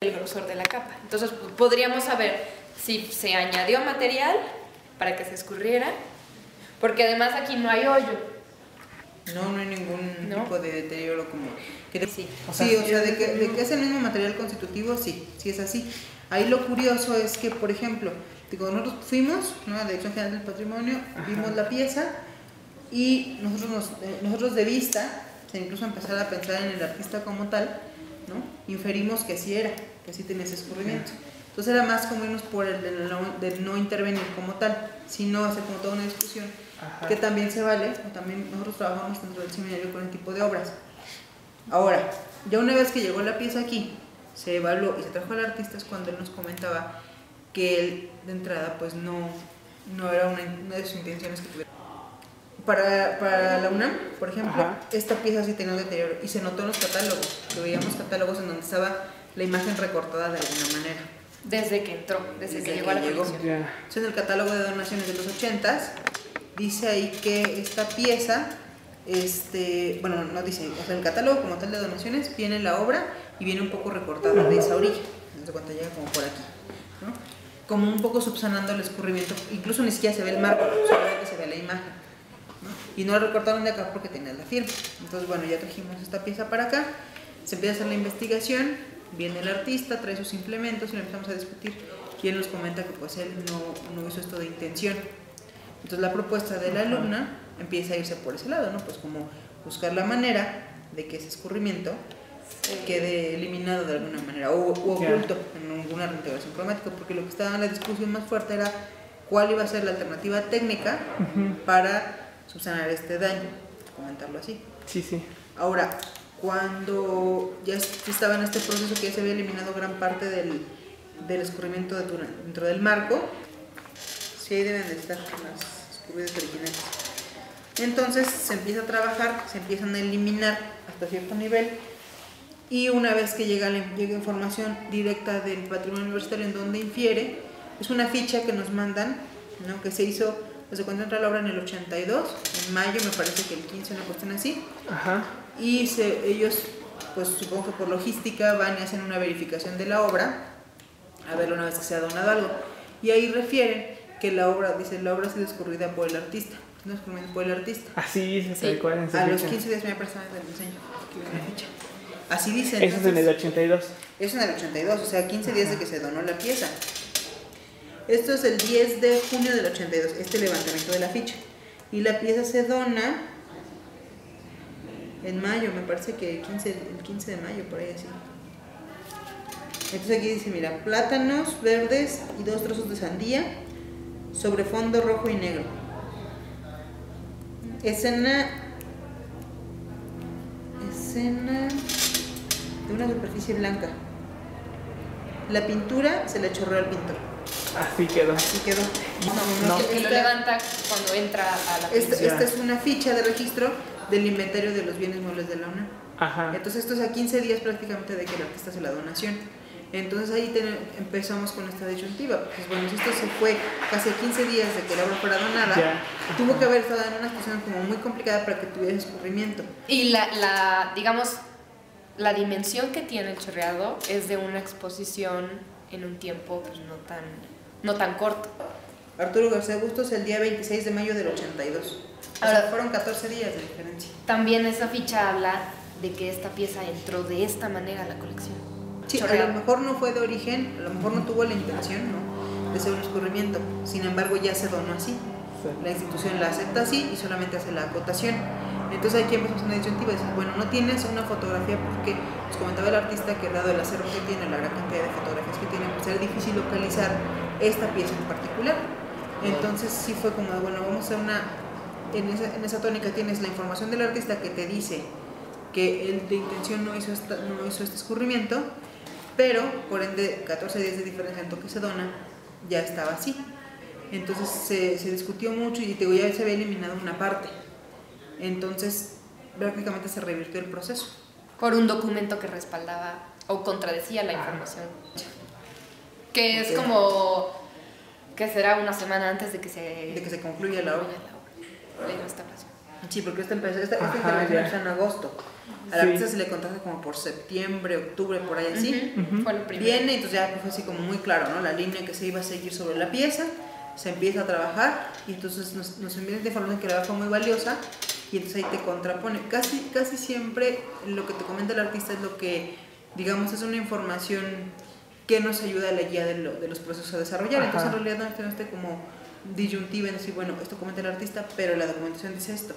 el grosor de la capa. Entonces podríamos saber si se añadió material para que se escurriera, porque además aquí no hay hoyo. No hay ningún tipo de deterioro como... Sí, o sea, de que es el mismo material constitutivo, sí es así. Ahí lo curioso es que, por ejemplo, digo, nosotros fuimos, ¿no?, a la Dirección General del Patrimonio, vimos la pieza y nosotros de vista, incluso empezar a pensar en el artista como tal, ¿no?, inferimos que sí tenía ese escurrimiento. Entonces era más como irnos por el de no intervenir como tal, sino hacer como toda una discusión. Que también se vale, o también nosotros trabajamos dentro del seminario con el tipo de obras. Ahora, ya una vez que llegó la pieza aquí, se evaluó y se trajo al artista, es cuando él nos comentaba que él de entrada pues no era una de sus intenciones que tuviera. Para la UNAM, por ejemplo, esta pieza sí tenía un deterioro y se notó en los catálogos, que veíamos catálogos en donde estaba la imagen recortada de alguna manera. Desde que entró, desde que llegó a la colección. Entonces, en el catálogo de donaciones de los 80s, dice ahí que esta pieza, bueno, no dice, o sea, el catálogo como tal de donaciones viene la obra y viene un poco recortada de esa orilla, desde cuando llega como por aquí, ¿no? Como un poco subsanando el escurrimiento, incluso ni siquiera se ve el marco, solamente se ve la imagen, ¿no? Y no la recortaron de acá porque tenía la firma. Entonces, bueno, ya trajimos esta pieza para acá, se empieza a hacer la investigación, viene el artista, trae sus implementos y lo empezamos a discutir. Y él nos comenta que pues él no hizo esto de intención. Entonces la propuesta de la alumna empieza a irse por ese lado, ¿no? Pues como buscar la manera de que ese escurrimiento quede eliminado de alguna manera o oculto en ninguna reintegración cromática, porque lo que estaba en la discusión más fuerte era cuál iba a ser la alternativa técnica para subsanar este daño, comentarlo así. Sí. Ahora, cuando ya estaba en este proceso que ya se había eliminado gran parte del escurrimiento dentro del marco, sí, ahí deben de estar las escurridas originales. Entonces se empieza a trabajar, se empiezan a eliminar hasta cierto nivel, y una vez que llega información directa del patrimonio universitario en donde infiere, es una ficha que nos mandan, ¿no?, que se hizo, pues se encuentra la obra en el 82, en mayo me parece que el 15, una cuestión así. Y ellos, pues supongo que por logística, van y hacen una verificación de la obra, a verlo una vez que se ha donado algo, y ahí refieren que la obra, dice, la obra ha sido escurrida por el artista, no escurrida por el artista. Así dice, tal cual en esa a ficha. los 15 días me parece que enseño, aquí viene la ficha. Así dice. Eso es en el 82. Eso en el 82, o sea, 15 días de que se donó la pieza. Esto es el 10 de junio del 82, este levantamiento de la ficha. Y la pieza se dona en mayo, me parece que el 15 de mayo, por ahí así. Entonces aquí dice, mira, plátanos verdes y 2 trozos de sandía sobre fondo rojo y negro. Escena de una superficie blanca. La pintura se la chorreó al pintor. Así quedó. Que lo levanta cuando entra a la esta es una ficha de registro del inventario de los bienes muebles de la UNAM. Entonces esto es a 15 días prácticamente de que el artista hace la donación. Entonces ahí empezamos con esta disyuntiva. Pues bueno, si esto se fue casi 15 días de que la obra fuera donada, tuvo que haber estado en una situación como muy complicada para que tuviera escurrimiento. Y digamos, la dimensión que tiene el chorreado es de una exposición en un tiempo pues no tan corto. Arturo García Bustos el día 26 de mayo del 82. Ahora, fueron 14 días de diferencia. También esa ficha habla de que esta pieza entró de esta manera a la colección. Sí, a lo mejor no fue de origen, a lo mejor no tuvo la intención, ¿no?, de ser un escurrimiento, sin embargo ya se donó así. La institución la acepta así y solamente hace la acotación. Entonces aquí empezamos una disyuntiva y decir, bueno, no tienes una fotografía porque nos comentaba el artista que dado el acervo que tiene, la gran cantidad de fotografías que tiene, pues era difícil localizar esta pieza en particular. Entonces sí fue como, bueno, vamos a hacer en esa tónica tienes la información del artista que te dice que él de intención no hizo este escurrimiento, pero por ende 14 días de diferencia en que se dona ya estaba así. Entonces se discutió mucho y ya se había eliminado una parte. Entonces prácticamente se revirtió el proceso. Por un documento que respaldaba o contradecía la información. Que es como que será una semana antes de que se concluya la obra. La restauración. Sí, porque esta intervención está en agosto. Al artista se le contrata como por septiembre, octubre, por ahí así. Fue lo primero. Viene, entonces ya fue así como muy claro, ¿no? La línea que se iba a seguir sobre la pieza, se empieza a trabajar y entonces nos envían esta información que la verdad fue muy valiosa y entonces ahí te contrapone. Casi siempre lo que te comenta el artista es lo que, digamos, es una información que nos ayuda a la guía de los procesos a desarrollar. Ajá. Entonces en realidad no esté como disyuntiva en decir, bueno, esto comenta el artista, pero la documentación dice esto.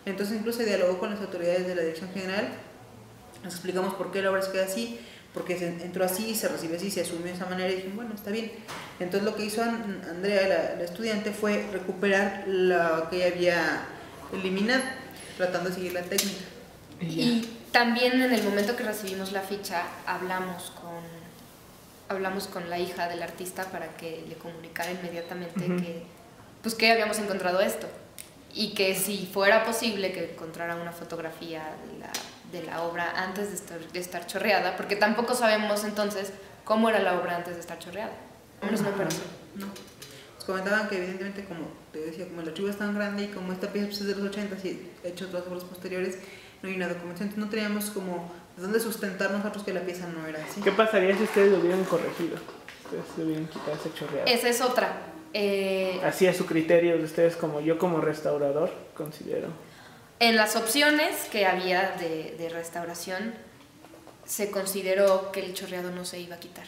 Entonces incluso dialogó con las autoridades de la Dirección General, nos explicamos por qué la obra se queda así, porque se entró así, se recibe así, se asumió de esa manera y dije, bueno, está bien. Entonces lo que hizo Andrea, la estudiante, fue recuperar lo que ella había eliminado, tratando de seguir la técnica. Y también en el momento que recibimos la ficha hablamos con la hija del artista para que le comunicara inmediatamente que habíamos encontrado esto y que si fuera posible que encontrara una fotografía de la obra antes de estar chorreada, porque tampoco sabemos entonces cómo era la obra antes de estar chorreada. Menos no parece. No. Nos comentaban que evidentemente, como te decía, como el archivo es tan grande y como esta pieza es de los 80 y hecho otras obras posteriores, no hay una documentación, entonces no teníamos como de dónde sustentar nosotros que la pieza no era así. ¿Qué pasaría si ustedes lo hubieran corregido? Ustedes lo hubieran quitado ese chorreado. Esa es otra. Así a su criterio de ustedes, como yo como restaurador considero. En las opciones que había de restauración se consideró que el chorreado no se iba a quitar,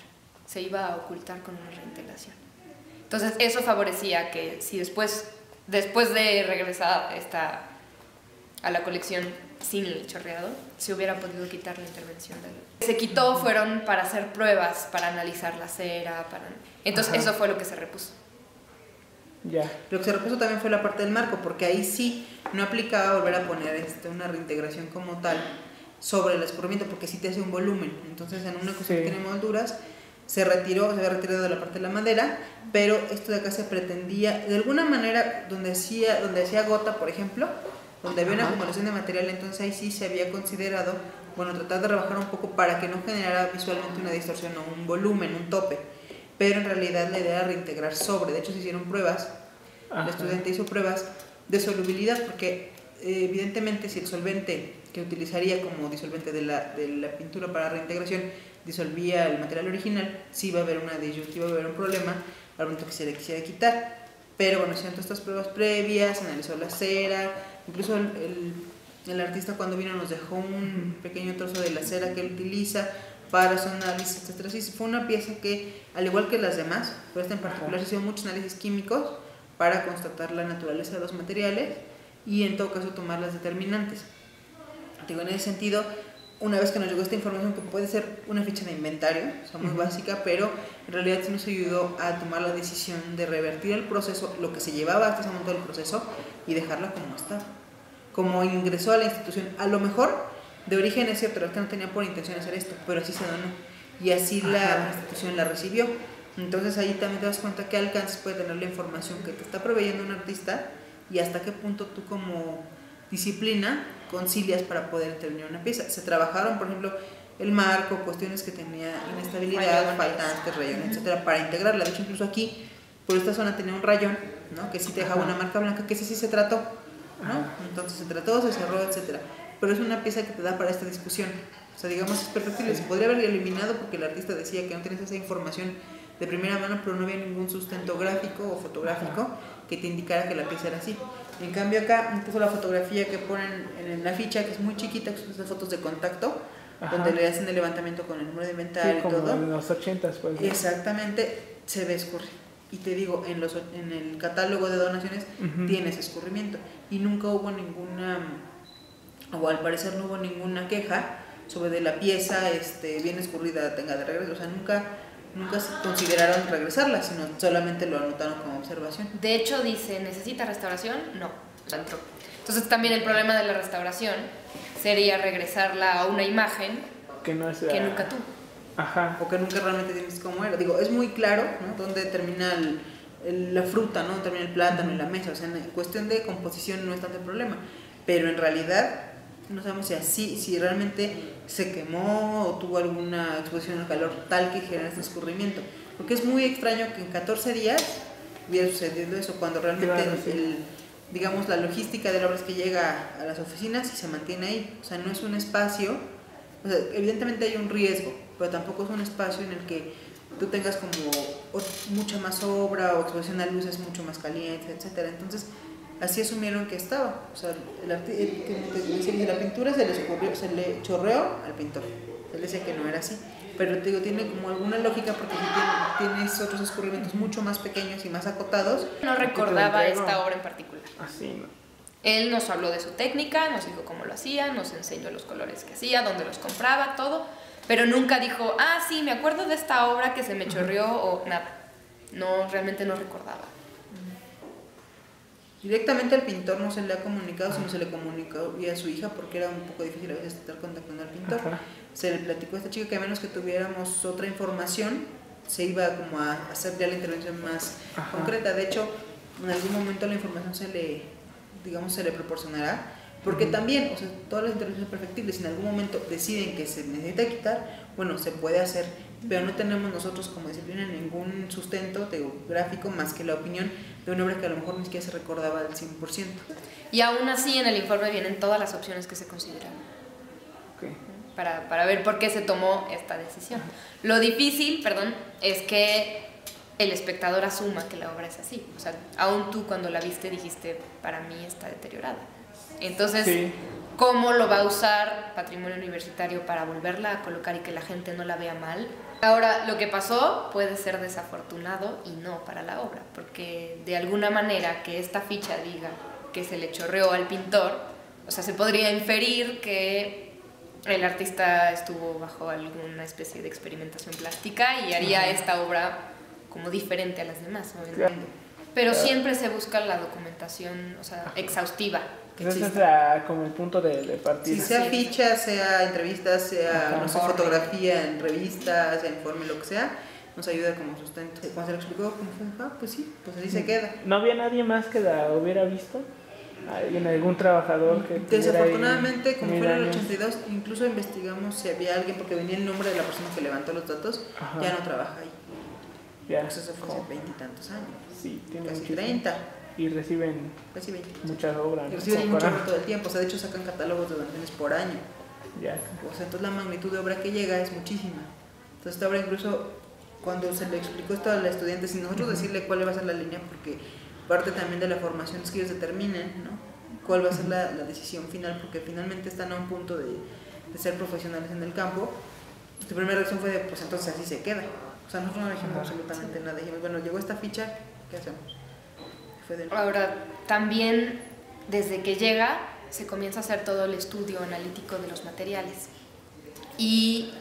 se iba a ocultar con una reintegración. Entonces eso favorecía que si después de regresar a la colección sin el chorreado, se hubiera podido quitar la intervención de él. Se quitó fueron para hacer pruebas, para analizar la cera, entonces eso fue lo que se repuso. Ya. Lo que se repuso también fue la parte del marco, porque ahí sí no aplicaba volver a poner una reintegración como tal sobre el escurrimiento, porque sí te hace un volumen. Entonces en una cuestión que tiene molduras se había retirado de la parte de la madera, pero esto de acá se pretendía, de alguna manera, donde hacía gota, por ejemplo, donde había una acumulación de material, entonces ahí sí se había considerado, bueno, tratar de rebajar un poco para que no generara visualmente una distorsión o un volumen, un tope. Pero en realidad la idea era reintegrar sobre. De hecho se hicieron pruebas, la estudiante hizo pruebas de solubilidad, porque evidentemente si el solvente que utilizaría como disolvente de la pintura para reintegración disolvía el material original, sí iba a haber una disyuntiva, iba a haber un problema al momento que se le quisiera quitar. Pero bueno, hicieron todas estas pruebas previas, analizó la cera, incluso el artista cuando vino nos dejó un pequeño trozo de la cera que él utiliza para su análisis, etc. Sí, fue una pieza que, al igual que las demás, pero esta en particular se hicieron muchos análisis químicos para constatar la naturaleza de los materiales y en todo caso tomar las determinantes. Digo, en ese sentido, una vez que nos llegó esta información, que puede ser una ficha de inventario, o sea, muy básica, pero en realidad sí nos ayudó a tomar la decisión de revertir el proceso, lo que se llevaba hasta ese momento del proceso, y dejarla como estaba. Como ingresó a la institución, a lo mejor de origen es cierto, la no tenía por intención hacer esto, pero así se donó y así la institución la recibió. Entonces ahí también te das cuenta qué alcances puede tener la información que te está proveyendo un artista y hasta qué punto tú como disciplina concilias para poder intervenir una pieza. Se trabajaron, por ejemplo, el marco, cuestiones que tenía inestabilidad, faltantes, rayones, etcétera, para integrarla. De hecho, incluso aquí, por esta zona tenía un rayón, ¿no? Que sí te dejaba una marca blanca, que ese sí se trató, ¿no? Entonces se trató, se cerró, etcétera. Pero es una pieza que te da para esta discusión. O sea, digamos, es perfectible. Se podría haber eliminado porque el artista decía que no tienes esa información de primera mano, pero no había ningún sustento gráfico o fotográfico que te indicara que la pieza era así. En cambio acá, incluso la fotografía que ponen en la ficha, que es muy chiquita, que son esas fotos de contacto, donde le hacen el levantamiento con el número de inventario y todo. En los 80s, pues. Exactamente, se ve escurrir. Y te digo, en el catálogo de donaciones tienes escurrimiento. Y nunca hubo ninguna, o al parecer no hubo ninguna queja sobre de la pieza bien escurrida tenga de regreso. O sea, nunca se consideraron regresarla, sino solamente lo anotaron como observación. De hecho dice, ¿necesita restauración? No, la entró. Entonces también el problema de la restauración sería regresarla a una imagen que nunca tuvo. Ajá. O que nunca realmente tienes cómo era. Digo, es muy claro, ¿no? Dónde termina la fruta, ¿no? Dónde termina el plátano y la mesa. O sea, en cuestión de composición no es tanto el problema. Pero en realidad no sabemos si realmente se quemó o tuvo alguna exposición al calor tal que genera este escurrimiento. Porque es muy extraño que en 14 días hubiera sucedido eso, cuando realmente digamos, la logística de la obra es que llega a las oficinas y se mantiene ahí. O sea, no es un espacio, o sea, evidentemente hay un riesgo, pero tampoco es un espacio en el que tú tengas como mucha más obra o exposición a luces mucho más caliente, etcétera. Entonces, así asumieron que estaba. O sea, la pintura se le chorreó al pintor. Él decía que no era así. Pero te digo, tiene como alguna lógica porque si tienes otros escurrimientos mucho más pequeños y más acotados. No recordaba esta obra en particular. Así, ¿no? Él nos habló de su técnica, nos dijo cómo lo hacía, nos enseñó los colores que hacía, dónde los compraba, todo. Pero nunca dijo, ah, sí, me acuerdo de esta obra que se me chorreó o nada. No, realmente no recordaba. Directamente al pintor no se le ha comunicado, sino se le comunicó vía su hija porque era un poco difícil a veces estar contactando al pintor. Ajá. Se le platicó a esta chica que a menos que tuviéramos otra información, se iba como a hacer ya la intervención más concreta. De hecho, en algún momento la información se le proporcionará, porque también, o sea, todas las intervenciones son perfectibles. Si en algún momento deciden que se necesita quitar, bueno, se puede hacer, pero no tenemos nosotros como disciplina ningún sustento gráfico más que la opinión de una obra que a lo mejor ni siquiera se recordaba al 100%. Y aún así en el informe vienen todas las opciones que se consideran. Okay. Para ver por qué se tomó esta decisión. Lo difícil, es que el espectador asuma que la obra es así. O sea, aún tú cuando la viste dijiste, para mí está deteriorada. Entonces, sí. ¿Cómo lo va a usar Patrimonio Universitario para volverla a colocar y que la gente no la vea mal? Ahora, lo que pasó puede ser desafortunado y no para la obra, porque de alguna manera que esta ficha diga que se le chorreó al pintor, o sea, se podría inferir que el artista estuvo bajo alguna especie de experimentación plástica y haría esta obra como diferente a las demás, ¿no? Claro. Pero siempre se busca la documentación, o sea, exhaustiva. Ese es como el punto de partida. Si sea ficha, sea entrevistas, sea no sé, fotografía en revistas, sea informe, lo que sea, nos ayuda como sustento. Cuando se lo explicó cómo fue, pues sí, pues así se queda. ¿No había nadie más que la hubiera visto? ¿Algún trabajador que desafortunadamente, como fue en el 82, incluso investigamos si había alguien, porque venía el nombre de la persona que levantó los datos, ya no trabaja ahí. Ya. Pues eso fue hace 20 y tantos años. Sí, tiene casi muchísimo. 30. Y reciben muchas obras. Y reciben mucho todo el tiempo. O sea, de hecho sacan catálogos de donaciones por año. Ya. O sea, entonces la magnitud de obra que llega es muchísima. Entonces esta obra incluso, cuando se le explicó esto a la estudiante, sin nosotros decirle cuál va a ser la línea, porque parte también de la formación es que ellos determinen, ¿no?, cuál va a ser la decisión final, porque finalmente están a un punto de ser profesionales en el campo. Su primera reacción fue de, pues entonces así se queda. O sea, nosotros no dijimos absolutamente nada. Dijimos, bueno, llegó esta ficha, ¿qué hacemos? Ahora, también desde que llega se comienza a hacer todo el estudio analítico de los materiales y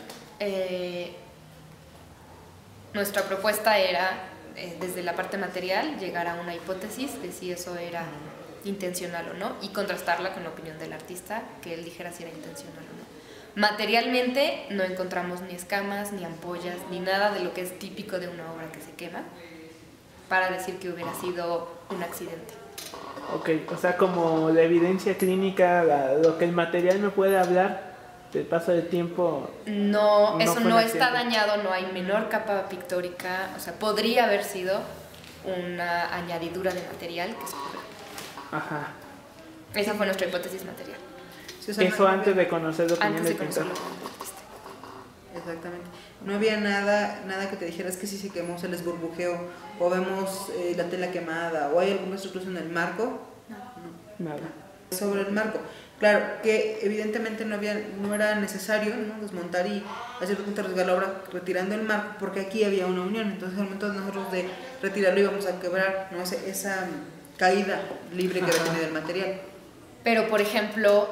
nuestra propuesta era, desde la parte material, llegar a una hipótesis de si eso era intencional o no y contrastarla con la opinión del artista, que él dijera si era intencional o no. Materialmente no encontramos ni escamas, ni ampollas, ni nada de lo que es típico de una obra que se quema para decir que hubiera sido un accidente. Ok, o sea, como la evidencia clínica, lo que el material me puede hablar del paso del tiempo. No, eso no está dañado, no hay menor capa pictórica, o sea, podría haber sido una añadidura de material que escurre. Ajá. Esa fue nuestra hipótesis material. Sí, o sea, eso antes de conocer lo que antes de conocer lo que Exactamente. No había nada que te dijeras que si se quemó, se les burbujeó, o vemos la tela quemada, o hay alguna estructura en el marco. No. Nada. Sobre el marco. Claro, que evidentemente no era necesario, ¿no?, desmontar y hacer arriesgar la obra retirando el marco, porque aquí había una unión. Entonces, al momento de nosotros de retirarlo íbamos a quebrar, ¿no?, esa caída libre que tiene del material. Pero, por ejemplo,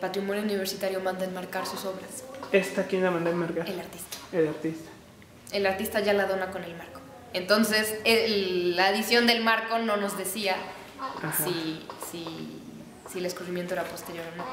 Patrimonio Universitario manda enmarcar sus obras. ¿Esta quién la manda enmarcar? El artista. El artista. El artista ya la dona con el marco. Entonces, la adición del marco no nos decía si el escurrimiento era posterior o no.